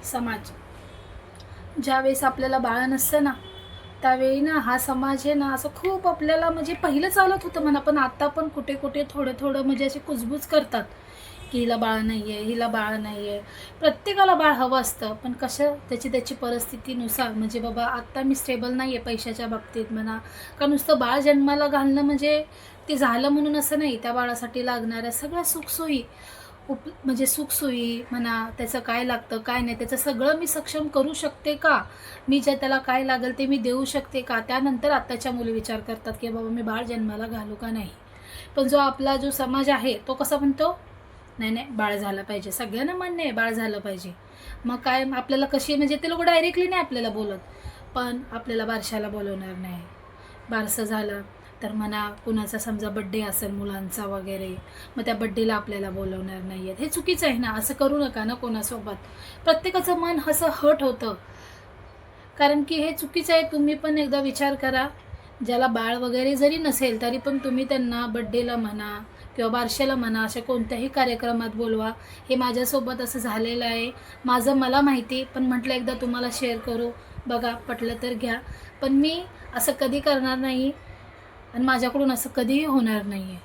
समाज. ज्यावेळेस आपल्याला बाळ नसतं ना, त्यावेळी ना हा समाज आहे ना असं खूप आपल्याला म्हणजे पहिलं चालत होतं म्हणा, पण आता पण कुठे कुठे थोडं थोडं म्हणजे असे कुजबूज करतात की हिला बाळ नाही आहे, हिला बाळ नाही आहे. प्रत्येकाला बाळ हवं असतं, पण कसं त्याची त्याची परिस्थितीनुसार. म्हणजे बाबा आत्ता मी स्टेबल नाही आहे पैशाच्या बाबतीत म्हणा, का नुसतं बाळ जन्माला घालणं म्हणजे ते झालं म्हणून असं नाही. त्या बाळासाठी लागणाऱ्या सगळ्या सुखसोयी म्हणजे सुखसोयी म्हणा, त्याचं काय लागतं काय नाही, त्याचं सगळं मी सक्षम करू शकते का? मी जे त्याला काय लागेल ते मी देऊ शकते का? त्यानंतर आत्ताच्या मुली विचार करतात की बाबा मी बाळ जन्माला घालू का नाही. पण जो आपला जो समाज आहे तो कसा म्हणतो, नाही नाही बाळ झालं पाहिजे. सगळ्यांना मान्य आहे बाळ झालं पाहिजे. मग काय आपल्याला कशी म्हणजे ते लोक डायरेक्टली नाही आपल्याला बोलत, पण आपल्याला बारशाला बोलवणार नाही. बारसं झालं तर म्हणा कुणाचा समजा बड्डे असेल मुलांचा वगैरे, मग त्या बड्डेला आपल्याला बोलवणार नाही आहेत. हे चुकीचं आहे ना, असं करू नका ना कोणासोबत. प्रत्येकाचं मन असं हट होतं, कारण की हे चुकीचं आहे. तुम्ही पण एकदा विचार करा, ज्याला बाळ वगैरे जरी नसेल तरी पण तुम्ही त्यांना बड्डेला म्हणा किंवा बारशाला म्हणा, अशा कोणत्याही कार्यक्रमात बोलवा. हे माझ्यासोबत असं झालेलं आहे, माझं मला माहिती, पण म्हटलं एकदा तुम्हाला शेअर करू. बघा पटलं तर घ्या, पण मी असं कधी करणार नाही आणि माझ्याकडून असं कधीही होणार नाही आहे.